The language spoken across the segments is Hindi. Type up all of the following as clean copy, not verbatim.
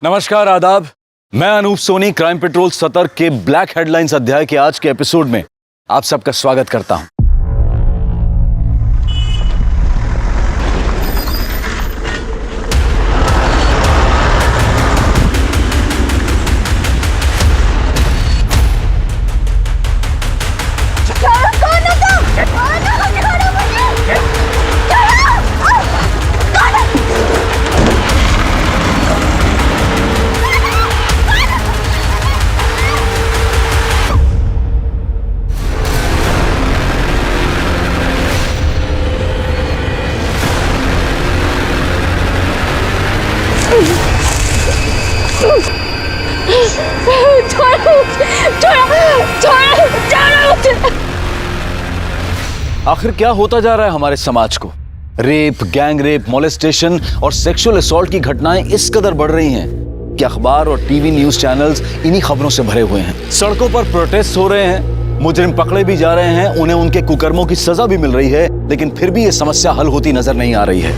नमस्कार, आदाब। मैं अनूप सोनी क्राइम पेट्रोल सतर्क के ब्लैक हेडलाइंस अध्याय के आज के एपिसोड में आप सबका स्वागत करता हूं। आखिर क्या होता जा रहा है हमारे समाज को? रेप, गैंग रेप, मोलेस्टेशन और सेक्सुअल असॉल्ट की घटनाएं इस कदर बढ़ रही हैं कि अखबार और टीवी न्यूज चैनल्स इन्हीं खबरों से भरे हुए हैं। सड़कों पर प्रोटेस्ट हो रहे हैं, मुजरिम पकड़े भी जा रहे हैं, उन्हें उनके कुकर्मों की सजा भी मिल रही है, लेकिन फिर भी ये समस्या हल होती नजर नहीं आ रही है,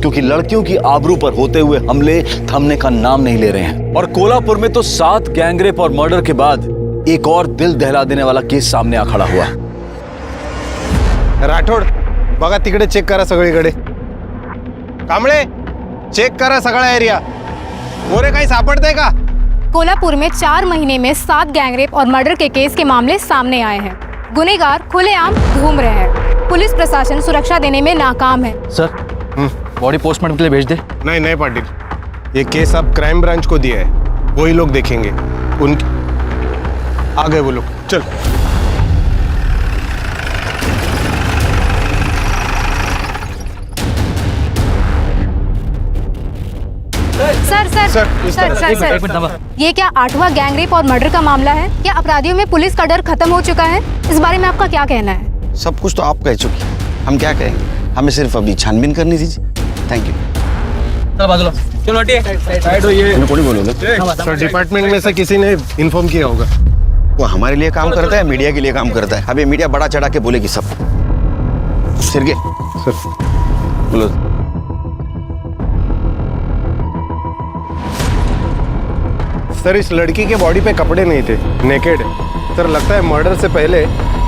क्योंकि लड़कियों की आबरू पर होते हुए हमले थमने का नाम नहीं ले रहे हैं। और कोल्हापुर में तो 7 गैंगरेप और मर्डर के बाद एक और दिल दहला देने वाला केस सामने आ खड़ा हुआ। राठोड, बघा तिकडे चेक करा सगळीकडे। कांबळे, चेक करा सगळा एरिया। मोरे काही सापडतंय का? कोल्हापुर में 4 महीने में 7 गैंगरेप और मर्डर के केस के मामले सामने आए हैं। गुनहगार खुलेआम घूम रहे हैं। पुलिस प्रशासन सुरक्षा देने में नाकाम है। सर, बॉडी पोस्टमार्टम के लिए भेज दे। नहीं पाटिल, ये केस अब क्राइम ब्रांच को दिया है, वही लोग देखेंगे। उनके आ गए वो लोग। चल सर, एक मिनट दबा। ये क्या 8वां गैंगरेप और मर्डर का मामला है? क्या अपराधियों में पुलिस का डर खत्म हो चुका है? इस बारे में आपका क्या कहना है? सब कुछ तो आप कह चुकी, हम क्या कहेंगे? हमें सिर्फ अभी छानबीन करनी थी। Thank you. चलो हटिए। सर, डिपार्टमेंट में से किसी ने इन्फॉर्म किया होगा। वो हमारे लिए काम करता है, मीडिया के लिए काम करता है। अभी मीडिया बड़ा चढ़ा के बोलेगी सब। सिरगे सर, बोलो। सर, इस लड़की के बॉडी पे कपड़े नहीं थे, नेकेड है। सर, लगता है मर्डर से पहले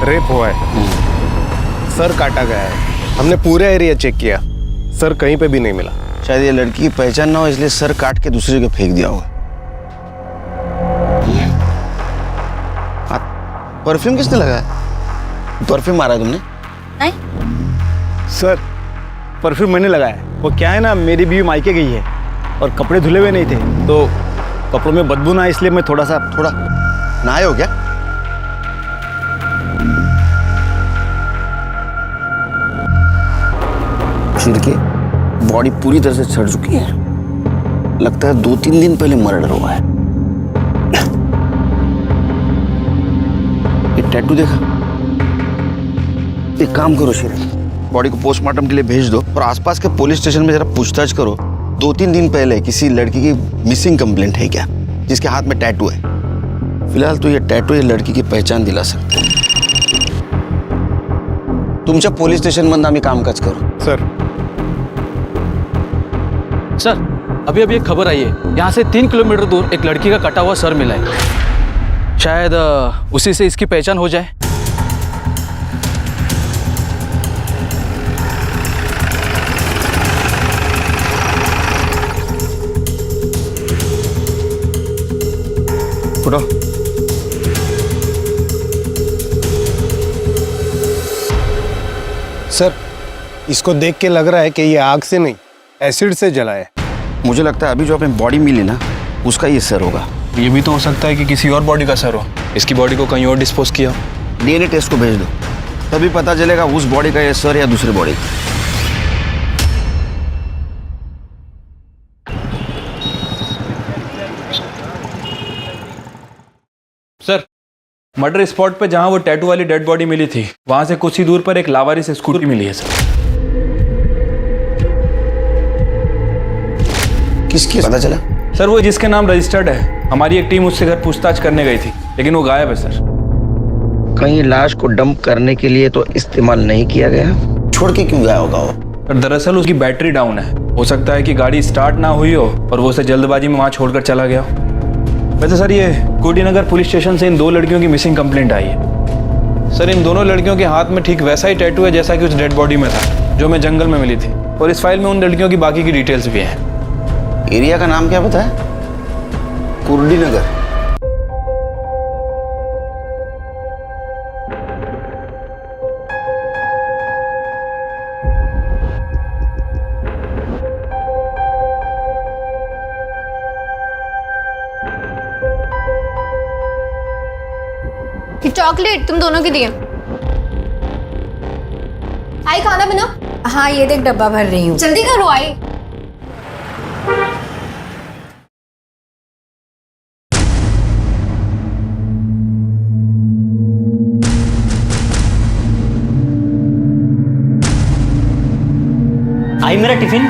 रेप हुआ है। सर काटा गया है। हमने पूरा एरिया चेक किया, सर कहीं पे भी नहीं मिला। शायद ये लड़की की पहचान ना हो, इसलिए सर काट के दूसरे को फेंक दिया होगा। परफ्यूम किसने लगाया? परफ्यूम मारा है तुमने? नहीं सर, परफ्यूम मैंने लगाया। वो क्या है ना, मेरी बीवी मायके गई है और कपड़े धुले हुए नहीं थे, तो कपड़ों में बदबू ना, इसलिए मैं थोड़ा नहाए हो क्या? छिड़के बॉडी पूरी तरह से सड़ चुकी है। लगता है 2-3 दिन पहले मर्डर हुआ है। ये टैटू देखा? एक काम करो शेर, बॉडी को पोस्टमार्टम के लिए भेज दो और आसपास के पुलिस स्टेशन में जरा पूछताछ करो। 2-3 दिन पहले किसी लड़की की मिसिंग कंप्लेंट है क्या, जिसके हाथ में टैटू है? फिलहाल तो ये टैटू ये लड़की की पहचान दिला सकते हैं। तुमच्या पोलीस स्टेशन मध्ये आम्ही कामकाज करू। सर, अभी एक खबर आई है, यहाँ से 3 किलोमीटर दूर एक लड़की का कटा हुआ सर मिला है। शायद उसी से इसकी पहचान हो जाए। उठो। सर, इसको देख के लग रहा है कि ये आग से नहीं, एसिड से जला है। मुझे लगता है अभी जो हमें बॉडी मिली ना, उसका ये सर होगा। ये भी तो हो सकता है कि किसी और बॉडी का सर हो, इसकी बॉडी को कहीं और डिस्पोज किया। डीएनए टेस्ट को भेज दो, तभी पता चलेगा उस बॉडी का ये सर या दूसरे बॉडी का। सर, मर्डर स्पॉट पे जहां वो टैटू वाली डेड बॉडी मिली थी, वहां से कुछ ही दूर पर एक लावारिस स्कूटी मिली है सर। किसकी पता चला? सर, वो जिसके नाम रजिस्टर्ड है। हमारी एक टीम उससे घर पूछताछ करने गई थी, लेकिन वो गायब है सर। कहीं लाश को डंप करने के लिए तो इस्तेमाल नहीं किया गया? छोड़ के क्यों गया होगा वो? पर दरअसल उसकी बैटरी डाउन है। हो सकता है कि गाड़ी स्टार्ट ना हुई हो और वो उसे जल्दबाजी में वहाँ छोड़कर चला गया हो। वैसे सर, ये कुर्डीनगर पुलिस स्टेशन से इन 2 लड़कियों की मिसिंग कंप्लेंट आई है। सर, इन दोनों लड़कियों के हाथ में ठीक वैसा ही टैटू है जैसा कि उस डेड बॉडी में था जो मैं जंगल में मिली थी, और इस फाइल में उन लड़कियों की बाकी की डिटेल्स भी हैं। एरिया का नाम क्या पता है? कुर्डीनगर। चॉकलेट तुम दोनों के लिए। आई खाना बना। हाँ ये देख डब्बा भर रही हूँ। जल्दी करो आई। आई मेरा टिफिन।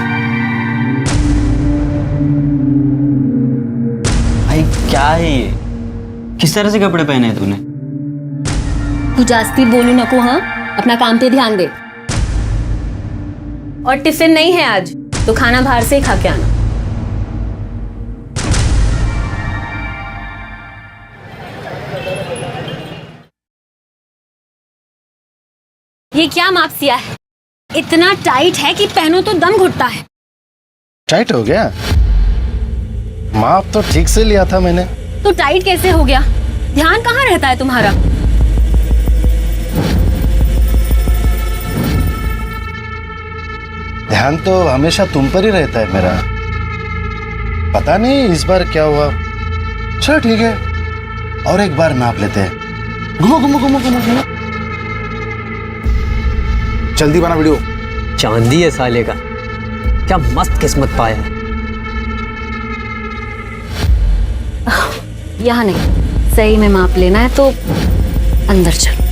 भाई क्या है ये? किस तरह से कपड़े पहने हैं तूने? तू जास्ती बोलू नको। हाँ अपना काम पे ध्यान दे। और टिफिन नहीं है आज, तो खाना बाहर से ही खा के आना। ये क्या माप सिया है? इतना टाइट है कि पहनो तो दम घुटता है। टाइट हो गया? माप तो ठीक से लिया था मैंने। तो टाइट कैसे हो गया? ध्यान कहाँ रहता है तुम्हारा? ध्यान तो हमेशा तुम पर ही रहता है मेरा। पता नहीं इस बार क्या हुआ। चलो ठीक है, और एक बार नाप लेते हैं। घुमो घुमो घुमो घुमो घुमो। जल्दी बना वीडियो। चांदी है साले का, क्या मस्त किस्मत पाया है। यहाँ नहीं, सही में माप लेना है तो अंदर चल।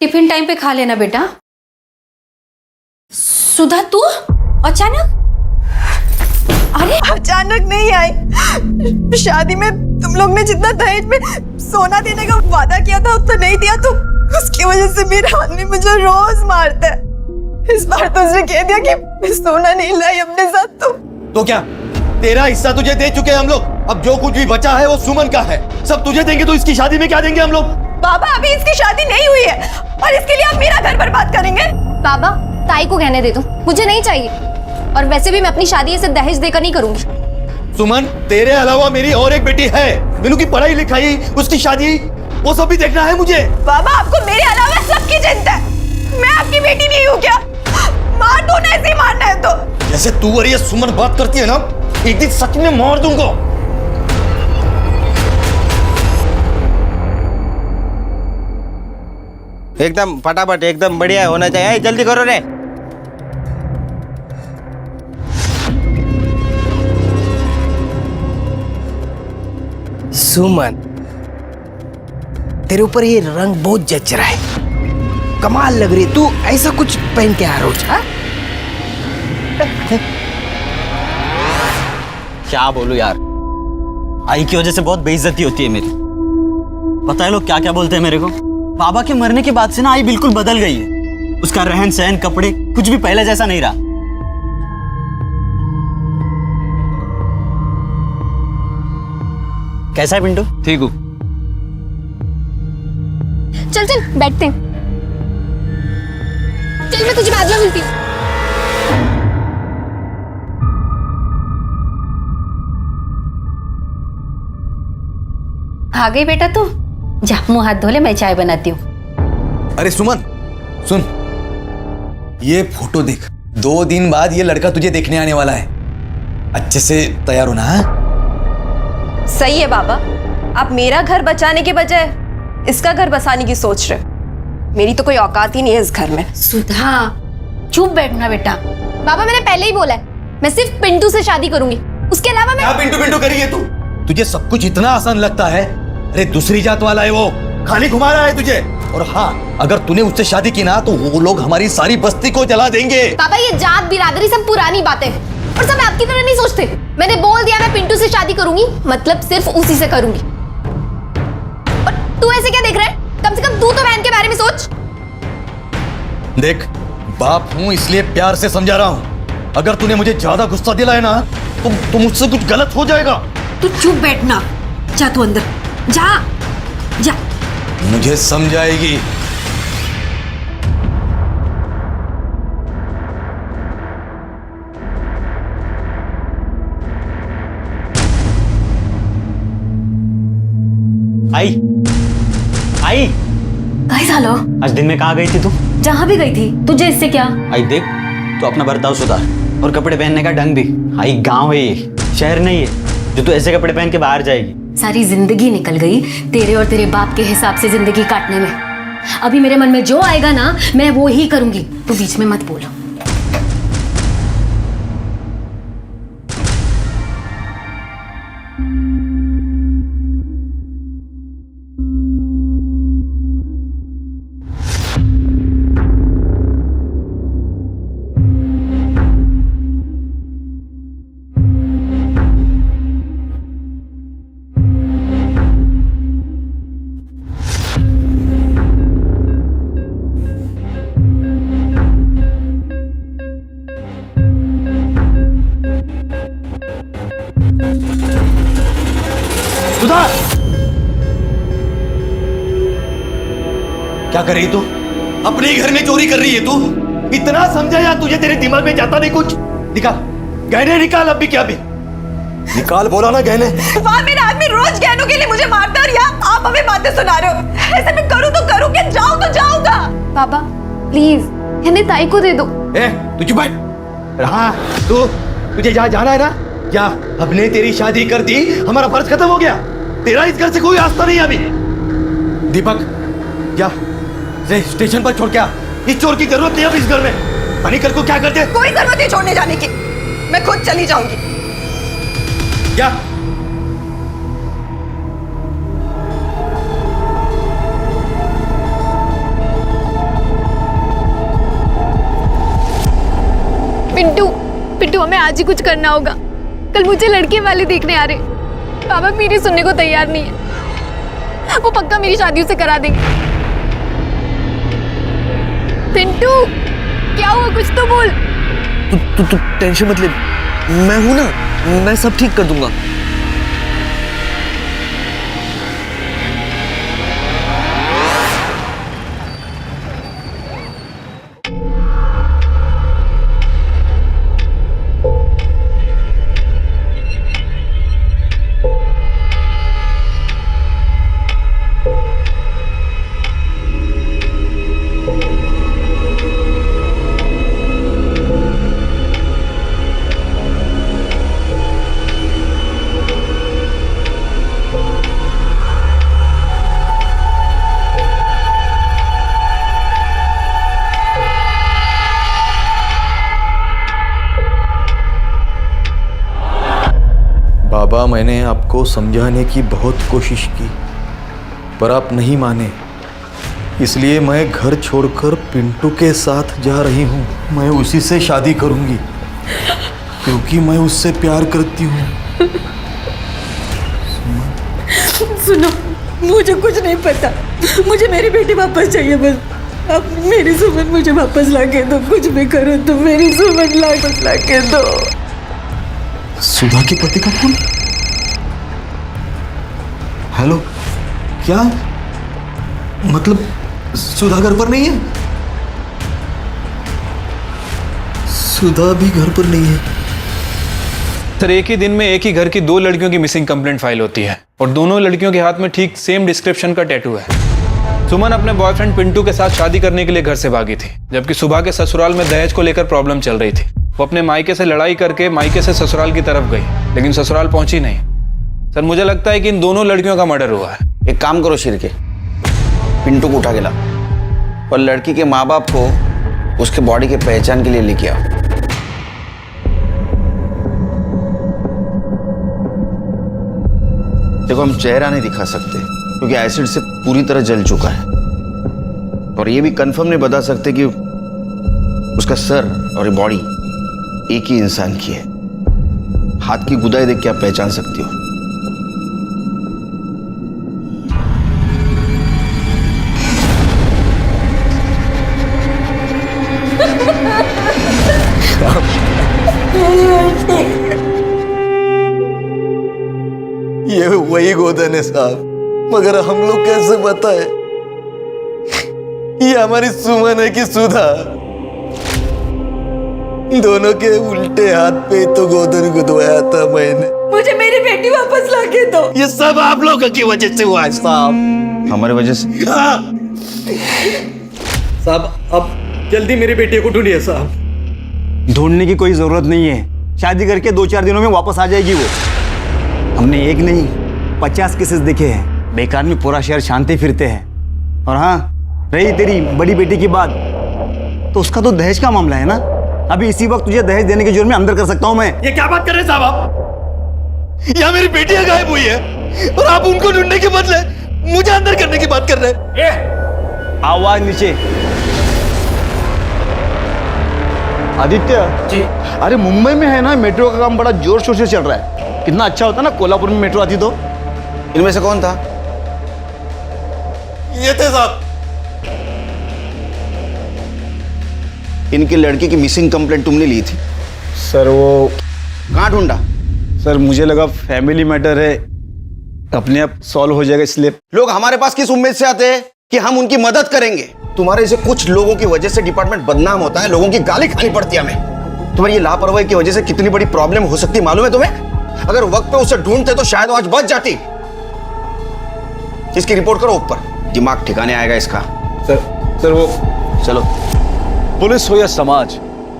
टिफिन टाइम पे खा लेना बेटा। सुधा तू अचानक? अरे अचानक नहीं आई। शादी में तुम लोग ने जितना दहेज में सोना देने का वादा किया था उतना नहीं दिया, तो उसकी वजह से मेरा आदमी मुझे रोज मारता है। इस बार तो उसने कह दिया कि मैं सोना नहीं लाई अपने साथ। तो क्या तेरा हिस्सा तुझे दे चुके हैं हम लोग? अब जो कुछ भी बचा है वो सुमन का है, सब तुझे देंगे। तो इसकी शादी में क्या देंगे हम लोग? बाबा अभी इसकी शादी नहीं हुई है और इसके लिए आप मेरा घर बर्बाद करेंगे। बाबा ताई को कहने दे दो, मुझे नहीं चाहिए। और वैसे भी मैं अपनी शादी ऐसे दहेज देकर नहीं करूंगी। सुमन, तेरे अलावा मेरी और एक बेटी है। मीनू की पढ़ाई लिखाई, उसकी शादी, वो सब भी देखना है मुझे। बाबा आपको मेरे अलावा सबकी चिंता है। मैं आपकी बेटी नहीं हूँ क्या? मार दो ना, ऐसे मारना है तो। जैसे तू और ये सुमन बात करती है ना, एक दिन सच में मार दूंगा। एकदम फटाफट, एकदम बढ़िया होना चाहिए। जल्दी करो रे। सुमन, तेरे ऊपर ये रंग बहुत जच रहा है, कमाल लग रही है। तू ऐसा कुछ पहन के आ रोज? हाँ क्या बोलूं यार, आई की वजह से बहुत बेइज्जती होती है मेरी। पता है लोग क्या क्या बोलते हैं मेरे को? बाबा के मरने के बाद से ना आई बिल्कुल बदल गई है। उसका रहन सहन, कपड़े, कुछ भी पहले जैसा नहीं रहा। कैसा है पिंटू? ठीक हूँ। चल चल बैठते हैं। चल मैं तुझे बाद में मिलती हूँ। आ गई बेटा तू? जा मुंह हाथ धो ले, मैं चाय बनाती हूँ। अरे सुमन सुन, ये फोटो देख। 2 दिन बाद ये लड़का तुझे देखने आने वाला है। अच्छे से तैयार होना। हाँ सही है बाबा, आप मेरा घर बचाने के बजाय इसका घर बसाने की सोच रहे। मेरी तो कोई औकात ही नहीं है इस घर में। सुधा चुप बैठना बेटा। बाबा मैंने पहले ही बोला है, मैं सिर्फ पिंटू से शादी करूंगी, उसके अलावा मैं। क्या पिंटू पिंटू करिए तू? तुझे सब कुछ इतना आसान लगता है? अरे दूसरी जात वाला है वो, खाली घुमा रहा है तुझे। और हाँ, अगर तूने उससे शादी की ना तो वो लोग हमारी सारी बस्ती को जला देंगे। पापा ये जात बिरादरी सब पुरानी बातें हैं और सब आपकी तरह नहीं सोचते। मैंने बोल दिया मैं पिंटू से शादी करूंगी, मतलब सिर्फ उसी से करूंगी। और तू ऐसे क्या देख रहा है? कम से कम तू तो बहन के बारे में सोच। देख, बाप हूं इसलिए प्यार से समझा रहा हूं। अगर तूने मुझे ज्यादा गुस्सा दिलाया ना तो मुझसे कुछ गलत हो जाएगा। तू चुप बैठना, जा तू अंदर जा जा। मुझे समझाएगी। आई आई काय झालं? आज दिन में कहाँ गई थी तू? जहां भी गई थी, तुझे इससे क्या? आई देख, तो अपना बर्ताव सुधार और कपड़े पहनने का ढंग भी। आई गांव है ये, शहर नहीं है जो तू ऐसे कपड़े पहन के बाहर जाएगी। सारी जिंदगी निकल गई तेरे और तेरे बाप के हिसाब से जिंदगी काटने में। अभी मेरे मन में जो आएगा ना, मैं वो ही करूंगी। तू बीच में मत बोल। सुधा, क्या कर रही तू? अपने ही घर में चोरी कर रही है तू? इतना समझा या तुझे? तेरे दिमाग में जाता नहीं कुछ? निकाल गहने, निकाल अब भी। क्या भी निकाल, बोला ना गहने। वहाँ मेरा आदमी रोज गहनों के लिए मुझे मारता है और यहाँ आप हमें बातें सुना रहे हो। ऐसे मैं करूँ तो करूँ, क्या जाऊँ तो जाऊँगा। पापा प्लीज इन्हें ताई को दे दो। ए, तू चुप बैठ। हाँ, तुझे जहाँ जाना है ना जा। हमने तेरी शादी कर दी, हमारा फर्ज खत्म हो गया। तेरा इस घर से कोई आस्था नहीं है अभी। दीपक जा, स्टेशन पर छोड़ के आ। इस चोर की जरूरत नहीं है अब इस घर में। पनिकर को क्या करते? कोई जरूरत नहीं छोड़ने जाने की, मैं खुद चली जाऊंगी। जा। पिंटू पिंटू, हमें आज ही कुछ करना होगा। कल मुझे लड़के वाले देखने आ रहे। पापा मेरी सुनने को तैयार नहीं है। वो पक्का मेरी शादी से करा देंगे। पिंटू क्या हुआ, कुछ तो बोल। तू टेंशन मत ले, मैं हूं ना, मैं सब ठीक कर दूंगा। बाबा, मैंने आपको समझाने की बहुत कोशिश की पर आप नहीं माने, इसलिए मैं घर छोड़कर पिंटू के साथ जा रही हूँ। मैं उसी से शादी करूँगी क्योंकि मैं उससे प्यार करती हूँ। सुनो, मुझे कुछ नहीं पता, मुझे मेरी बेटी वापस चाहिए बस। अब मेरी सुमन मुझे वापस ला के दो, कुछ भी करो तो मेरी सुमन वापस ला के दो। सुधा के पति का फोन? हेलो, क्या मतलब सुधा घर पर नहीं है? सुधा भी घर पर नहीं है। सर, एक ही दिन में एक ही घर की 2 लड़कियों की मिसिंग कंप्लेंट फाइल होती है और दोनों लड़कियों के हाथ में ठीक सेम डिस्क्रिप्शन का टैटू है। सुमन अपने बॉयफ्रेंड पिंटू के साथ शादी करने के लिए घर से भागी थी, जबकि सुबह के ससुराल में दहेज को लेकर प्रॉब्लम चल रही थी। वो अपने मायके से लड़ाई करके मायके से ससुराल की तरफ गई, लेकिन ससुराल पहुंची नहीं। सर, मुझे लगता है कि इन दोनों लड़कियों का मर्डर हुआ है। एक काम करो शिरके, पिंटू को उठा के ला और लड़की के माँ बाप को उसके बॉडी के पहचान के लिए लेके आओ। देखो, हम चेहरा नहीं दिखा सकते क्योंकि एसिड से पूरी तरह जल चुका है, और ये भी कंफर्म नहीं बता सकते कि उसका सर और ये बॉडी एक ही इंसान की है। हाथ की गुदाई देख के आप पहचान सकती हो। गोदन है साहब, मगर हम लोग कैसे बताए ये हमारी सुमन है कि सुधा? दोनों के उल्टे हाथ पे तो गोदन गुदवाया था मैंने। मुझे मेरी बेटी वापस लाके दो। ये सब आप लोगों की वजह से हुआ है साहब। हमारी वजह से? साहब अब जल्दी मेरी बेटी को ढूंढिए साहब। ढूंढने की कोई जरूरत नहीं है, शादी करके 2-4 दिनों में वापस आ जाएगी वो। हमने एक नहीं 50 केसेस देखे हैं, बेकार में पूरा शहर शांति फिरते हैं। और हाँ, रही तेरी बड़ी बेटी की बात, तो उसका तो दहेज का मामला है ना। अभी इसी वक्त तुझे दहेज देने के जुर्म में अंदर कर सकता हूं मैं। ये क्या बात कर रहे हैं साहब आप? यहाँ मेरी बेटियां गायब हुई है और आप उनको ढूंढने के बदले मुझे अंदर करने की बात कर रहे हैं। आवाज नीचे। आदित्य जी, अरे मुंबई में है ना मेट्रो का काम बड़ा जोर शोर से चल रहा है। कितना अच्छा होता ना कोल्हापुर में मेट्रो आती तो। इनमें से कौन था? ये थे साहब। इनकी लड़की की मिसिंग कंप्लेंट तुमने ली थी? सर वो कहाँ ढूंढा? सर मुझे लगा फैमिली मैटर है, अपने आप सॉल्व हो जाएगा, इसलिए। लोग हमारे पास किस उम्मीद से आते हैं कि हम उनकी मदद करेंगे? तुम्हारे जैसे कुछ लोगों की वजह से डिपार्टमेंट बदनाम होता है, लोगों की गाली खानी पड़ती है हमें। तुम्हारी ये लापरवाही की वजह से कितनी बड़ी प्रॉब्लम हो सकती है मालूम है तुम्हें? अगर वक्त पे उसे ढूंढते तो शायद आज बच जाती। इसकी रिपोर्ट करो ऊपर, दिमाग ठिकाने आएगा इसका। सर वो चलो। पुलिस हो या समाज,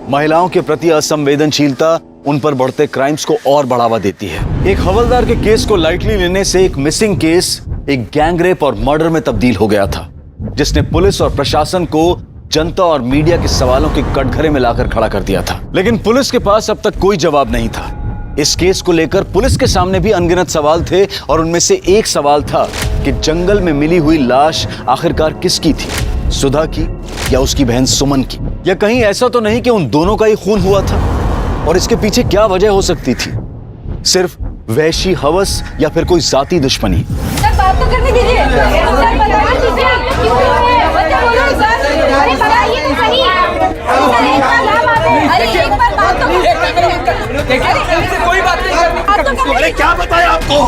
महिलाओं के प्रति असंवेदनशीलता उन पर बढ़ते क्राइम्स को और बढ़ावा देती है। एक हवलदार के केस को लाइटली लेने से एक मिसिंग केस एक गैंगरेप और मर्डर में तब्दील हो गया था, जिसने पुलिस और प्रशासन को जनता और मीडिया के सवालों के कटघरे में लाकर खड़ा कर दिया था। लेकिन पुलिस के पास अब तक कोई जवाब नहीं था। इस केस को लेकर पुलिस के सामने भी अनगिनत सवाल थे और उनमें से एक सवाल था कि जंगल में मिली हुई लाश आखिरकार किसकी थी, सुधा की या उसकी बहन सुमन की? या कहीं ऐसा तो नहीं कि उन दोनों का ही खून हुआ था? और इसके पीछे क्या वजह हो सकती थी? सिर्फ वैशी हवस या फिर कोई जाती दुश्मनी? सर बात तो करने दीजिए। सर बताइए दीजिए क्यों है? अरे बताइए तो सही। अरे एक बार बात तो कोई बात नहीं। अरे क्या बताया आपको?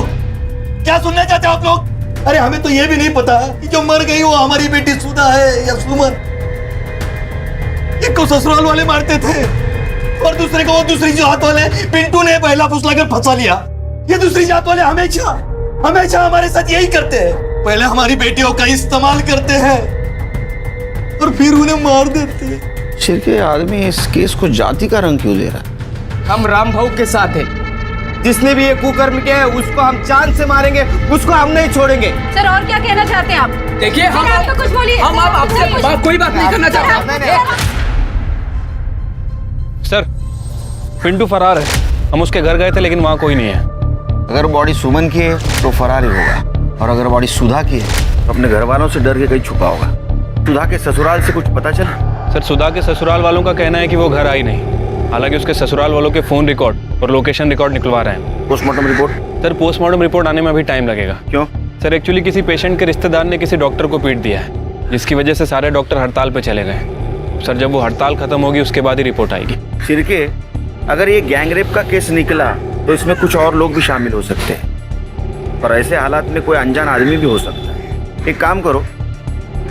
क्या सुनना चाहते हो आप लोग? अरे हमें तो ये भी नहीं पता कि जो मर गई वो हमारी बेटी सुधा है या सुमन। एक को ससुराल वाले मारते थे और दूसरे को वो दूसरी जात वाले पिंटू ने पहला फुसलाकर फंसा लिया। ये दूसरी जात वाले हमेशा हमारे साथ यही करते हैं। पहले हमारी बेटियों का इस्तेमाल करते हैं और फिर उन्हें मार देते हैं। सिर के आदमी इस केस को जाति का रंग क्यों दे रहा है? हम राम भाऊ के साथ हैं। जिसने भी ये कुकर्म किया है उसको हम चांद से मारेंगे, उसको हम नहीं छोड़ेंगे। सर और क्या कहना चाहते हैं आप? देखिए आप तो कुछ बोलिए। हम आपसे कोई बात नहीं करना चाहते। सर पिंटू फरार है, हम उसके घर गए थे लेकिन वहाँ कोई नहीं है। अगर बॉडी सुमन की है तो फरार ही होगा, और अगर बॉडी सुधा की है तो अपने घर वालों से डर के कहीं छुपा होगा। सुधा के ससुराल से कुछ पता चला? सर सुधा के ससुराल वालों का कहना है कि वो घर आई नहीं, हालांकि उसके ससुराल वालों के फोन रिकॉर्ड और लोकेशन रिकॉर्ड निकलवा रहे हैं। Postmortem report? Sir postmortem report आने में अभी टाइम लगेगा। क्यों? सर एक्चुअली किसी पेशेंट के रिश्तेदार ने किसी डॉक्टर को पीट दिया है, जिसकी वजह से सारे डॉक्टर हड़ताल पे चले गए। सर जब वो हड़ताल खत्म होगी उसके बाद ही रिपोर्ट आएगी। सिरके, अगर ये गैंगरेप का केस निकला तो इसमें कुछ और लोग भी शामिल हो सकते हैं, पर ऐसे हालात में कोई अनजान आदमी भी हो सकता है। एक काम करो,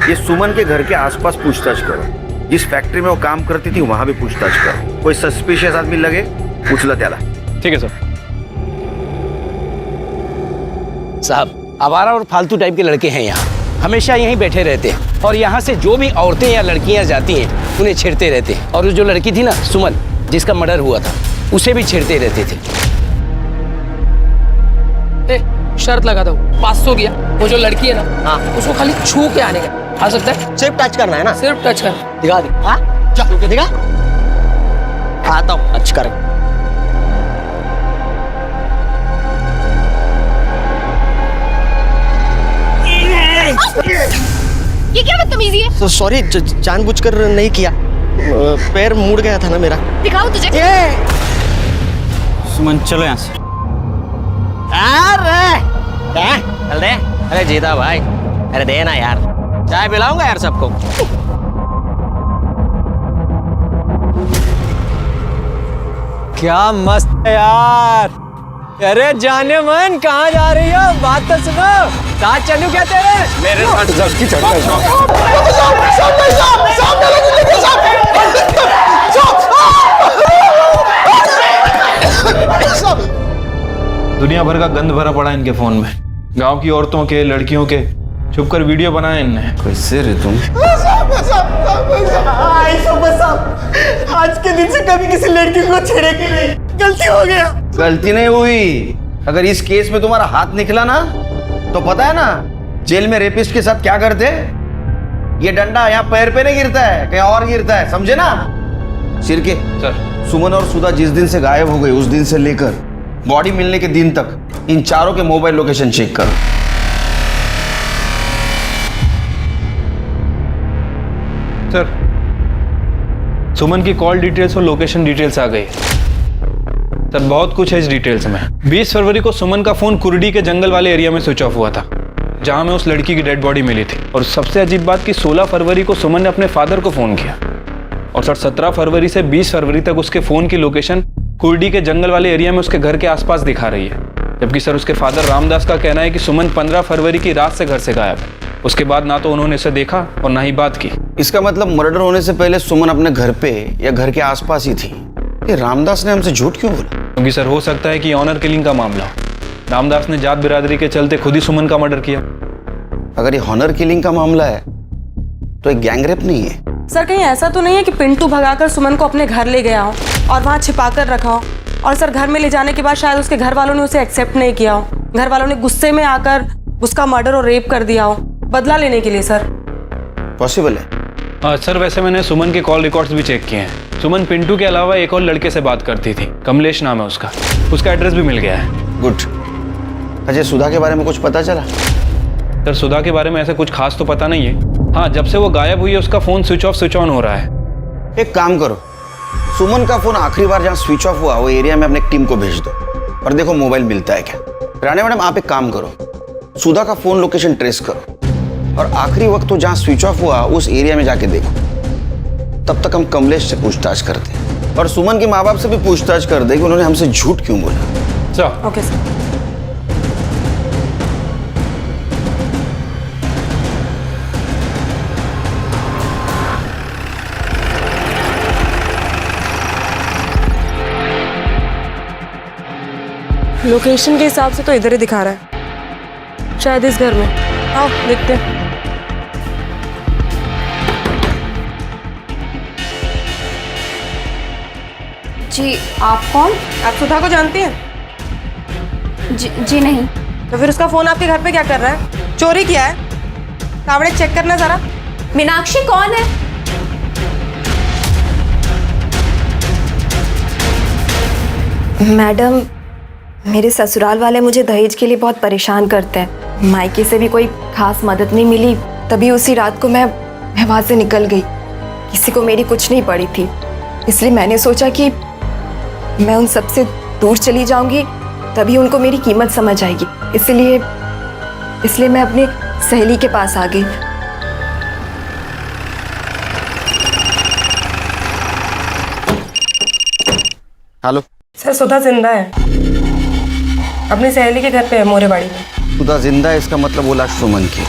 ये सुमन के घर के आसपास पूछताछ करो। जिस फैक्ट्री में वो काम करती थी वहां भी पूछताछ करो। कोई सस्पिशियस आदमी लगे पूछला त्याला। ठीक है सर। साहब आवारा और फालतू टाइप के लड़के हैं यहाँ, हमेशा यहीं बैठे रहते हैं और यहाँ से जो भी औरतें या लड़कियाँ जाती हैं उन्हें छेड़ते रहते हैं। और जो लड़की थी ना सुमन, जिसका मर्डर हुआ था, उसे भी छेड़ते रहते थे। शर्त लगा दो 500 किया, वो जो लड़की है ना, हाँ, उसको खाली छू के आने का। आ सकता है? सिर्फ टच करना है ना? सिर्फ टच करना। दिखा दे। हाँ छू के दिखा। आता हूँ, टच कर। ये क्या बदतमीजी है? सॉरी, जानबूझकर नहीं किया, पैर मुड़ गया था ना मेरा। दिखाओ तुझे। सुमन चलो यहाँ से। चल दे। अरे जीता भाई, अरे दे ना यार, चाय पिलाऊंगा यार सबको। क्या मस्त है यार, अरे जाने मन कहाँ जा रही हो? बात तो सुनो। साथ चलूं क्या तेरे? मेरे साथ लड़की चढ़ दुनिया भर का गंद भरा पड़ा इनके फोन में। गांव की औरतों के, लड़कियों के छुपकर वीडियो बनाए इनने। कैसे रे तुम? आज के दिन से कभी किसी लड़की को छेड़ेगी नहीं। गलती हो गया। गलती नहीं हुई। अगर इस केस में तुम्हारा हाथ निकला ना तो पता है ना जेल में रेपिस्ट के साथ क्या करते? ये डंडा यहाँ पैर पे नहीं गिरता है, कहीं और गिरता है, समझे ना? सिरके सर, सुमन और सुधा जिस दिन से गायब हो गई उस दिन से लेकर बॉडी मिलने के दिन तक इन चारों के मोबाइल लोकेशन चेक करो। सर, सुमन की कॉल डिटेल्स और लोकेशन डिटेल्स आ गई। सर, बहुत कुछ है इस डिटेल्स में। 20 फरवरी को सुमन का फोन कुर्डी के जंगल वाले एरिया में स्विच ऑफ हुआ था, जहां में उस लड़की की डेड बॉडी मिली थी। और सबसे अजीब बात कि 16 फरवरी को सुमन ने अपने फादर को फोन किया। और सर, 17 फरवरी से 20 फरवरी तक उसके फोन की लोकेशन कुर्डी के जंगल वाले एरिया में उसके घर के आसपास दिखा रही है। जबकि सर, उसके फादर रामदास का कहना है कि सुमन 15 फरवरी की रात से घर से गायब है। उसके बाद ना तो उन्होंने इसे देखा और ना ही बात की। इसका मतलब मर्डर होने से पहले सुमन अपने घर पे या घर के आसपास ही थी। ये रामदास ने हमसे झूठ क्यों बोला? क्योंकि सर, हो सकता है कि ऑनर किलिंग का मामला हो। रामदास ने जात बिरादरी के चलते खुद ही सुमन का मर्डर किया। अगर ये ऑनर किलिंग का मामला है तो एक गैंगरेप नहीं है। सर, कहीं ऐसा तो नहीं है कि पिंटू भगाकर सुमन को अपने घर ले गया हो और वहाँ छिपा कर रखा हो, और सर घर में ले जाने के बाद शायद उसके घर वालों ने उसे एक्सेप्ट नहीं किया हो, घर वालों ने गुस्से में आकर उसका मर्डर और रेप कर दिया हो बदला लेने के लिए? सर, पॉसिबल है। हाँ सर, वैसे मैंने सुमन के कॉल रिकॉर्ड्स भी चेक किए हैं। सुमन पिंटू के अलावा एक और लड़के से बात करती थी, कमलेश नाम है उसका। उसका एड्रेस भी मिल गया है। गुड। अजय, सुधा के बारे में कुछ पता चला? सर, सुधा के बारे में ऐसा कुछ खास तो पता नहीं है। हाँ, जब से वो गायब हुई है उसका phone switch off switch on हो रहा है। एक काम करो, सुमन का फोन आखिरी बार जहाँ स्विच ऑफ हुआ वो एरिया में अपने टीम को भेज दो और देखो मोबाइल मिलता है क्या। रानी मैडम, आप एक काम करो, सुधा का फोन लोकेशन ट्रेस करो और आखिरी वक्त तो जहाँ स्विच ऑफ हुआ उस एरिया में जाके देखो। तब तक हम कमलेश से पूछताछ करते हैं और सुमन के माँ बाप से भी पूछताछ कर दे कि उन्होंने हमसे झूठ क्यों बोला। Sir, okay sir. लोकेशन के हिसाब से तो इधर ही दिखा रहा है, शायद इस घर में। आओ देखते हैं। जी, आप कौन? आप सुधा को जानती हैं? जी नहीं। तो फिर उसका फोन आपके घर पे क्या कर रहा है? चोरी किया है? कावड़े चेक करना जरा। मीनाक्षी कौन है? मैडम, मेरे ससुराल वाले मुझे दहेज के लिए बहुत परेशान करते हैं। मायके से भी कोई खास मदद नहीं मिली, तभी उसी रात को मैं वहाँ से निकल गई। किसी को मेरी कुछ नहीं पड़ी थी, इसलिए मैंने सोचा कि मैं उन सबसे दूर चली जाऊंगी, तभी उनको मेरी कीमत समझ आएगी। इसलिए मैं अपनी सहेली के पास आ गई। हेलो सर, सुधा जिंदा है, अपनी सहेली के घर पे है, मोरेबाड़ी में। सुधा जिंदा है, इसका मतलब वो लाश सुमन की।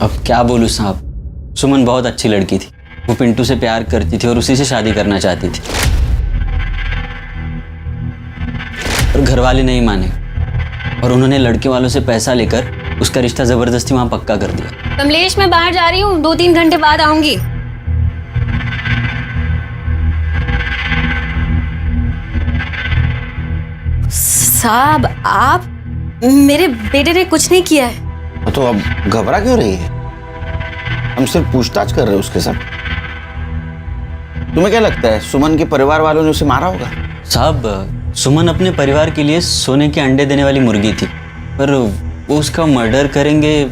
अब क्या बोलूं साहब, सुमन बहुत अच्छी लड़की थी। वो पिंटू से प्यार करती थी और उसी से शादी करना चाहती थी, और घर वाले नहीं माने और उन्होंने लड़के वालों से पैसा लेकर उसका रिश्ता जबरदस्ती वहां पक्का कर दिया। कमलेश, मैं बाहर जा रही हूँ, 2-3 घंटे बाद आऊंगी। साहब, आप, मेरे बेटे ने कुछ नहीं किया है। तो अब घबरा क्यों रही है? हम सिर्फ पूछताछ कर रहे हैं उसके साथ। तुम्हें क्या लगता है सुमन के परिवार वालों ने उसे मारा होगा? साहब, सुमन अपने परिवार के लिए सोने के अंडे देने वाली मुर्गी थी, पर वो उसका मर्डर करेंगे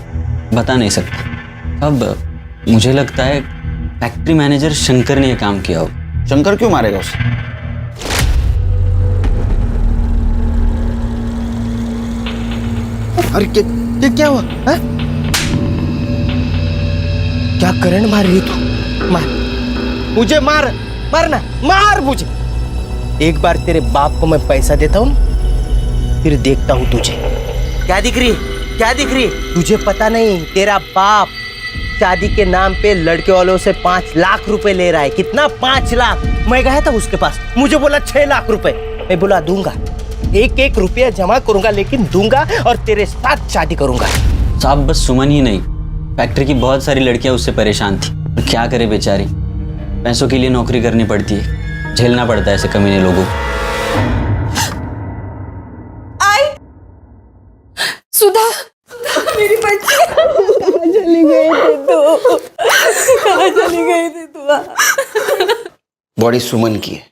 बता नहीं सकता। अब मुझे लगता है फैक्ट्री मैनेजर शंकर ने यह काम किया हो। शंकर क्यों मारेगा उसे? अरे क्या हुआ है? क्या करंट मार रही तू? मार मुझे, मारना, मार मुझे, एक बार तेरे बाप को मैं पैसा देता हूँ, फिर देखता हूँ तुझे। क्या दिख रही है? क्या दिख रही है? तुझे पता नहीं, तेरा बाप शादी के नाम पे लड़के वालों से 5 लाख रुपए ले रहा है। कितना? 5 लाख। मैं गया था उसके पास, मुझे बोला 6 लाख रुपए। मैं बोला दूंगा, 1-1 रुपया जमा करूंगा, लेकिन दूंगा और तेरे साथ शादी करूंगा। साहब बस सुमन ही नहीं, फैक्ट्री की बहुत सारी लड़कियां उससे परेशान थी। और क्या करे बेचारी, पैसों के लिए नौकरी करनी पड़ती है, झेलना पड़ता है ऐसे कमीने लोगों को। सुधा, मेरी बच्ची कहाँ चली गई थी तू? कहाँ चली गई थी तू? बॉडी सुमन की है।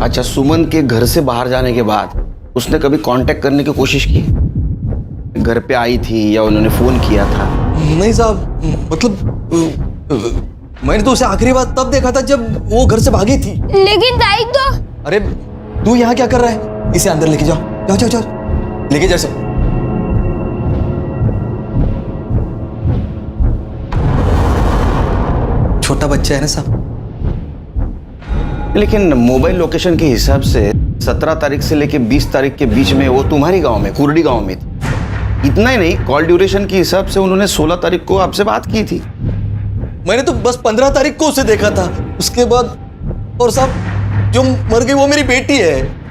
अच्छा, सुमन के घर से बाहर जाने के बाद उसने कभी कांटेक्ट करने की कोशिश की? घर पे आई थी या उन्होंने फोन किया था? नहीं साहब, मतलब मैंने तो उसे आखिरी बार तब देखा था जब वो घर से भागी थी। लेकिन ताई तो। अरे तू यहाँ क्या कर रहा है? इसे अंदर लेके जाओ, जाओ जाओ जाओ, लेके जा इसे। छोटा बच्चा है ना साहब। लेकिन मोबाइल लोकेशन के हिसाब से 17 तारीख से लेके 20 तारीख के बीच में वो तुम्हारी गांव में, कुर्डी गांव में थी। इतना ही नहीं, कॉल ड्यूरेशन के हिसाब से उन्होंने 16 तारीख को आपसे बात की थी। मैंने तो बस 15 तारीख को उसे देखा था, उसके बाद। और साहब जो मर गई वो मेरी बेटी है,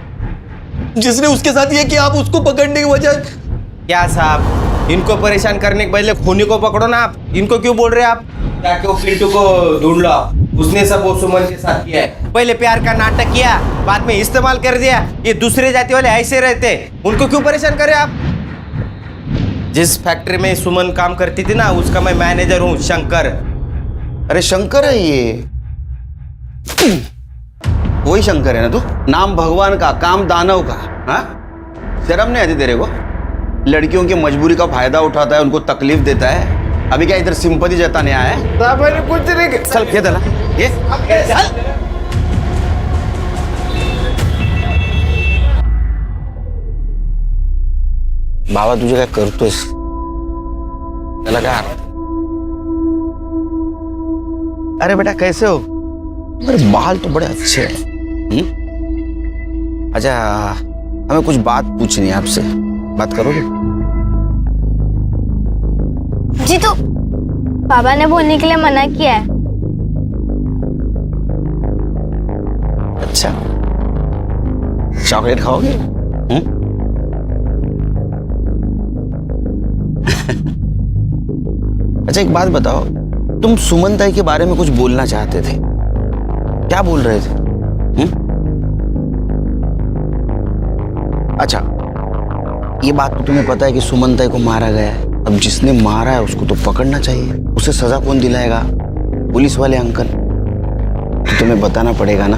जिसने उसके साथ ये किया। आप उसको पकड़ने की वजह क्या साहब, इनको परेशान करने के बदले खूनी को पकड़ो ना आप। इनको क्यों बोल रहे हैं आप? जाके वो पिंटू को ढूंढ लो, उसने सब वो सुमन के साथ किया है। पहले प्यार का नाटक किया, बाद में इस्तेमाल कर दिया। ये दूसरे जाति वाले ऐसे रहते, उनको क्यों परेशान करे आप? जिस फैक्ट्री में सुमन काम करती थी ना, उसका मैं मैनेजर हूँ, शंकर। अरे शंकर है ये, वही शंकर है ना तू? नाम भगवान का, काम दानव का। हाँ, शर्म नहीं आती तेरे को? लड़कियों की मजबूरी का फायदा उठाता है, उनको तकलीफ देता है। अभी क्या इधर सिंपैथी जताने आया है? कुछ नहीं। चल ये दला, ये चल। बाबा तुझे काय करतोयस? त्याला काय? अरे बेटा कैसे हो? मेरे बाल तो बड़े अच्छे हैं। अच्छा, हमें कुछ बात पूछनी है आपसे, बात करोगे? जी तो पापा ने बोलने के लिए मना किया है। अच्छा, चॉकलेट खाओगे? अच्छा एक बात बताओ, तुम सुमन ताई के बारे में कुछ बोलना चाहते थे, क्या बोल रहे थे? अच्छा, ये बात तो तुम्हें पता है कि सुमन ताई को मारा गया है। अब जिसने मारा है उसको तो पकड़ना चाहिए, उसे सजा कौन दिलाएगा? पुलिस वाले अंकल। तो तुम्हें बताना पड़ेगा ना।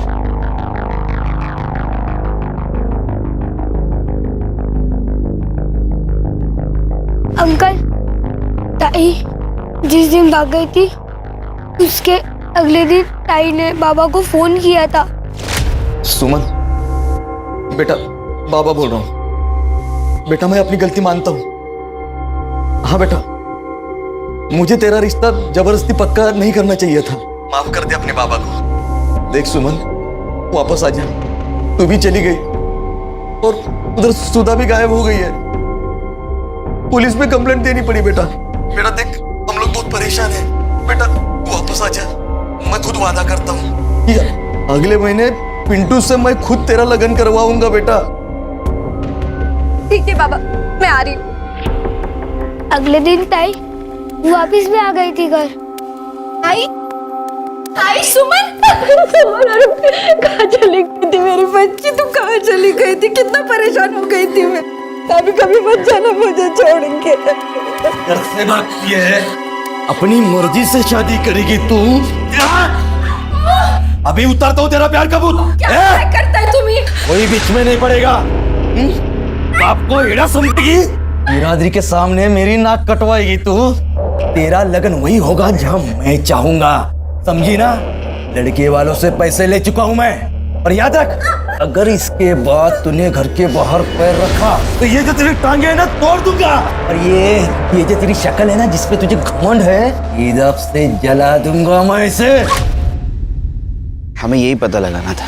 अंकल, ताई जिस दिन भाग गई थी, उसके अगले दिन ताई ने बाबा को फोन किया था। सुमन बेटा, बाबा बोल रहा हूँ। बेटा मैं अपनी गलती मानता हूँ। हाँ बेटा, मुझे तेरा रिश्ता जबरदस्ती पक्का नहीं करना चाहिए था। माफ कर दे अपने बाबा को। देख सुमन, वापस आ जा। तू भी चली गई और उधर सुधा भी गायब हो गई है। पुलिस में कंप्लेंट देनी पड़ी बेटा। बेटा देख, हम लोग बहुत परेशान हैं। बेटा वापस आ जा, मैं खुद वादा करता हूँ कि अगले महीने पिंटू से मैं खुद तेरा लगन करवाऊंगा बेटा। ठीक है बाबा, मैं आ रही हूँ। अगले दिन ताई वापस भी आ गई थी घर। ताई, ताई सुमन, कहाँ चली गई थी मेरी बच्ची? तू कहाँ चली गई थी? कितना परेशान हो गई थी मैं। कभी कभी मत जाना मुझे छोड़ के। घर से भागती है, अपनी मर्जी से शादी करेगी तू। अभी उतारता हूँ तेरा प्यार का भूत। क्या करता है तुम्हें? कोई बीच में नहीं पड़ेगा। बाप को एड़ा समझेगी, बिरादरी के सामने मेरी नाक कटवाएगी तू। तेरा लगन वही होगा जहां मैं चाहूंगा, समझी ना? लड़के वालों से पैसे ले चुका हूं मैं। और याद रख, अगर इसके बाद तूने घर के बाहर पैर रखा तो ये जो तेरी टांगे है ना, तोड़ दूंगा। और ये जो तेरी शक्ल है ना, जिसपे तुझे घमंड है, ईद से जला दूंगा मैं इसे। हमें यही पता लगाना था।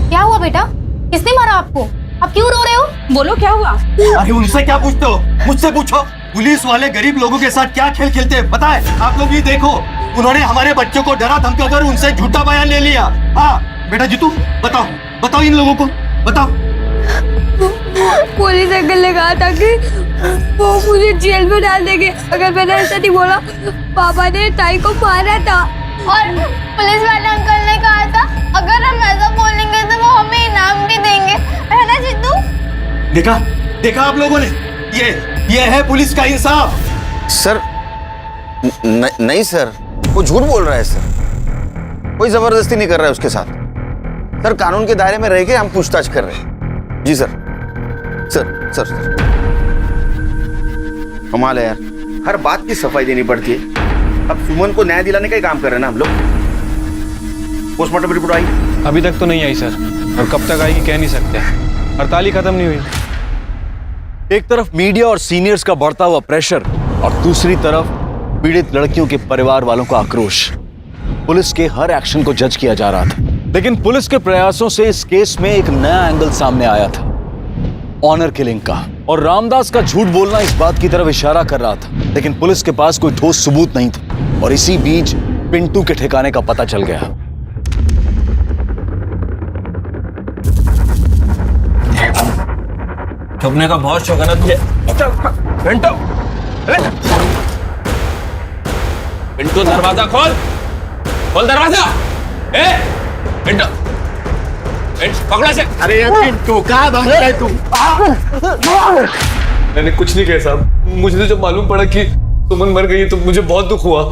क्या हुआ बेटा? किसने मारा आपको? आप क्यों रो रहे हो? बोलो क्या हुआ? अरे उनसे क्या पूछते हो, मुझसे पूछो। पुलिस वाले गरीब लोगों के साथ क्या खेल खेलते हैं बताए? आप लोग भी देखो, उन्होंने हमारे बच्चों को डरा धमका कर उनसे झूठा बयान ले लिया। हाँ बेटा जीतू, बताओ बताओ इन लोगों को, बताओ। पुलिस अंकल ने कहा था कि वो मुझे जेल में डाल देंगे अगर मैंने ऐसा नहीं बोला। पापा ने ताई को मारा था और पुलिस वाले अंकल ने कहा था अगर हम ऐसा बोलेंगे तो वो हमें इनाम भी देंगे, है ना जीतू? देखा देखा आप लोगों ने, ये है पुलिस का इंसाफ। सर नहीं सर, वो झूठ बोल रहा है सर, कोई जबरदस्ती नहीं कर रहा है उसके साथ। सर कानून के दायरे में रह के हम पूछताछ कर रहे हैं। जी सर। सर सर सर कमाल है यार, हर बात की सफाई देनी पड़ती है। अब सुमन को न्याय दिलाने का ही काम कर रहे हैं ना हम लोग। पोस्टमार्टम रिपोर्ट आई? अभी तक तो नहीं आई सर, और कब तक आएगी कह नहीं सकते, हड़ताल ही खत्म नहीं हुई। एक तरफ मीडिया और सीनियर्स का बढ़ता हुआ प्रेशर और दूसरी तरफ पीड़ित लड़कियों के परिवार वालों का आक्रोश। पुलिस के हर एक्शन को जज किया जा रहा था, लेकिन पुलिस के प्रयासों से इस केस में एक नया एंगल सामने आया था, ऑनर किलिंग का। और रामदास का झूठ बोलना इस बात की तरफ इशारा कर रहा था, लेकिन पुलिस के पास कोई ठोस सबूत नहीं था। और इसी बीच पिंटू के ठिकाने का पता चल गया। छुपने का बहुत शौक है ना तुझे? पिंटू, पिंटू दरवाजा खोल, खोल दरवाजा। पिंटू, पकड़ा से। अरे यार पिंटू कहाँ भाग रहा है तू? मैंने कुछ नहीं किया साहब, मुझे तो जब मालूम पड़ा कि सुमन मर गई तो मुझे बहुत दुख हुआ,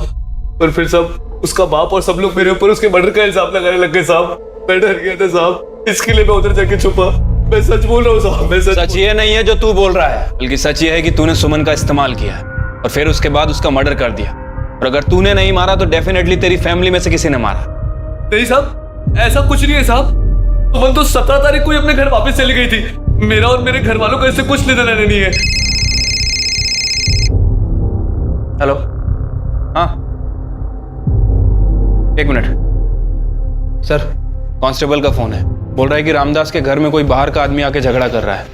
पर फिर सब उसका बाप और सब लोग मेरे ऊपर उसके मर्डर का इल्जाम लगाने लग गए साहब। मैं डर गया था साहब, इसके लिए मैं उधर जाके छुपा। मैं सच बोल रहा हूँ साहब, मैं सच ये नहीं है जो तू बोल रहा है, बल्कि सच ये है कि तूने सुमन का इस्तेमाल किया और फिर उसके बाद उसका मर्डर कर दिया। और अगर तूने नहीं मारा तो डेफिनेटली तेरी फैमिली में से किसी ने मारा। नहीं साहब, ऐसा कुछ नहीं है साहब। सुमन तो 17 तारीख को ही अपने घर वापस चली गई थी। मेरा और मेरे घर वालों का इससे कुछ लेना देना नहीं है। हेलो, हाँ 1 मिनट सर, कांस्टेबल का फोन है, बोल रहा है कि रामदास के घर में कोई बाहर का आदमी आके झगड़ा कर रहा है।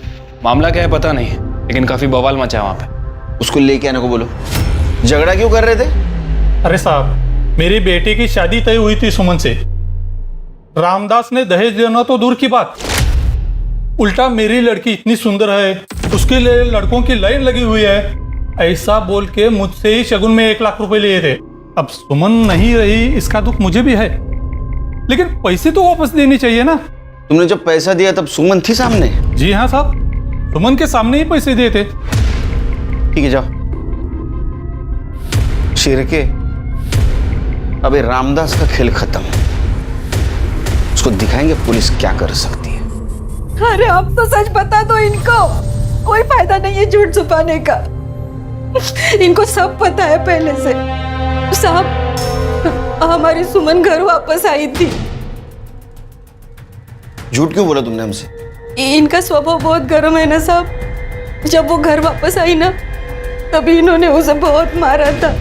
मामला क्या है पता नहीं, लेकिन काफी बवाल मचा है वहां पे। उसको लेके आने को बोलो। झगड़ा क्यों कर रहे थे? अरे साहब, मेरी बेटी की शादी तय हुई थी सुमन से। रामदास ने दहेज देना तो दूर की बात, उल्टा मेरी लड़की इतनी सुंदर है, उसके लिए लड़कों की लाइन लगी हुई है, ऐसा बोल के मुझसे ही शगुन में 1 लाख रुपए लिए थे। अब सुमन नहीं रही, इसका दुख मुझे भी है, लेकिन पैसे तो वापस देने चाहिए ना। तुमने जब पैसा दिया तब सुमन थी सामने? जी हाँ साहब, सुमन के सामने ही पैसे दिए थे। ठीक है जाओ। शिरके, अबे रामदास का खेल खत्म, उसको दिखाएंगे पुलिस क्या कर सकती है। अरे अब तो सच बता दो इनको, कोई फायदा नहीं है झूठ छुपाने का। इनको सब पता है पहले से। साहब, हमारी सुमन घर वापस आई थी। झूठ क्यों बोला तुमने हमसे? इनका स्वभाव बहुत गर्म है ना साहब। जब वो घर वापस आई ना, तभी इन्होंने उसे बहुत मारा था।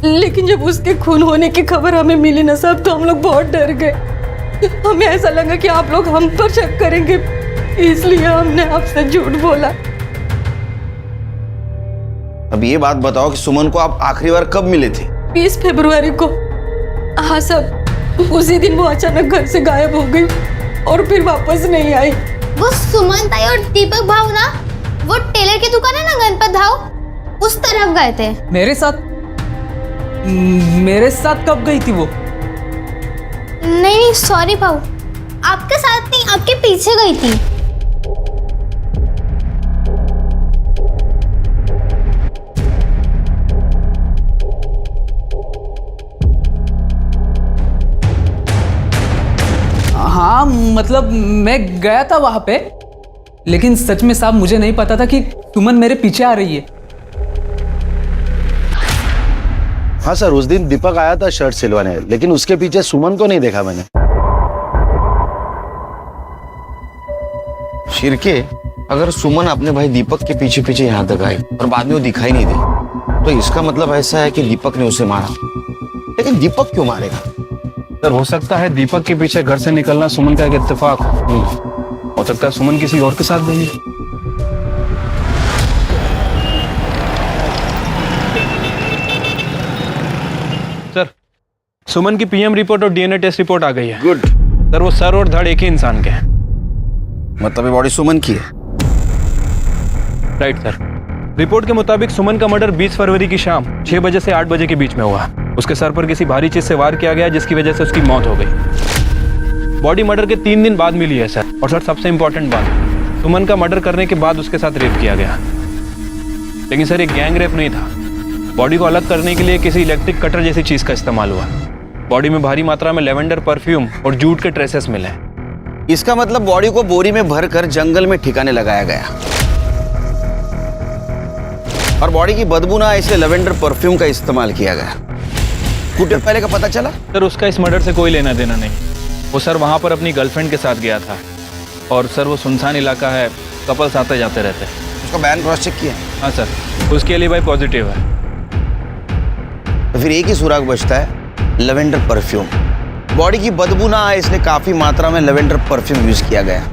लेकिन जब उसके खून होने की खबर हमें मिली ना साहब, तो हम लोग बहुत डर गए। हमें ऐसा लगा कि आप लोग हम पर शक करेंगे, इसलिए हमने आपसे झूठ बोला। अब ये बात बताओ कि सुमन को आप आखिरी बार कब मिले थे? 20 फरवरी को। हाँ साहब, उसी दिन वो अचानक घर से गायब हो गई और फिर वापस नहीं आई। वो सुमन ताई और दीपक भाव ना, वो टेलर की दुकान है ना गणपत भाव, उस तरफ गए थे। मेरे साथ कब गई थी वो? नहीं सॉरी भाव, आपके साथ नहीं, आपके पीछे गई थी। हाँ मतलब मैं गया था वहां पे, लेकिन सच में साहब मुझे नहीं पता था कि सुमन मेरे पीछे आ रही है। हाँ सर, उस दिन दीपक आया था शर्ट सिलवाने, लेकिन उसके पीछे सुमन को नहीं देखा मैंने। शिरके, अगर सुमन अपने भाई दीपक के पीछे पीछे यहाँ तक आई और बाद में वो दिखाई नहीं दी, तो इसका मतलब ऐसा है कि दीपक ने उसे मारा, लेकिन दीपक क्यों मारेगा? सर हो सकता है दीपक के पीछे घर से निकलना सुमन का एक इत्तेफाक हो सकता है सुमन किसी और के साथ गई है। सर सुमन की पीएम रिपोर्ट और डीएनए टेस्ट रिपोर्ट आ गई है। गुड। सर वो सर और धड़ एक ही इंसान के हैं। मतलब ये बॉडी सुमन की है? Right sir. रिपोर्ट के मुताबिक सुमन का मर्डर 20 फरवरी की शाम 6 बजे से 8 बजे के बीच में हुआ। उसके सर पर किसी भारी चीज से वार किया गया जिसकी वजह से उसकी मौत हो गई। बॉडी मर्डर के 3 दिन बाद मिली है सर। और सर सबसे इंपॉर्टेंट बात, सुमन का मर्डर करने के बाद उसके साथ रेप किया गया। लेकिन सर एक गैंग रेप नहीं था। बॉडी को अलग करने के लिए किसी इलेक्ट्रिक कटर जैसी चीज का इस्तेमाल हुआ। बॉडी में भारी मात्रा में लेवेंडर परफ्यूम और जूट के ट्रेसेस मिले। इसका मतलब बॉडी को बोरी में भरकर जंगल में ठिकाने लगाया गया और बॉडी की बदबू ना इसलिए लेवेंडर परफ्यूम का इस्तेमाल किया गया। कुछ पहले का पता चला? सर उसका इस मर्डर से कोई लेना देना नहीं। वो सर वहां पर अपनी गर्लफ्रेंड के साथ गया था और सर वो सुनसान इलाका है, कपल्स आते जाते रहते हैं। उसका बैन क्रॉस चेक किया? हाँ सर, उसके लिए भाई पॉजिटिव है। तो फिर एक ही सुराग बचता है, लेवेंडर परफ्यूम। बॉडी की बदबू ना आए इसलिए काफी मात्रा में लेवेंडर परफ्यूम यूज किया गया।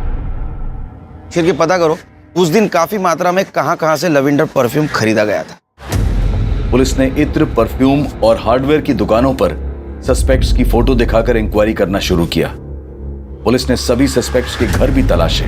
फिर के पता करो उस दिन काफी मात्रा में कहां से लेवेंडर परफ्यूम खरीदा गया था। पुलिस ने इत्र, परफ्यूम और हार्डवेयर की दुकानों पर सस्पेक्ट्स की फोटो दिखाकर इंक्वायरी करना शुरू किया। पुलिस ने सभी सस्पेक्ट्स के घर भी तलाशे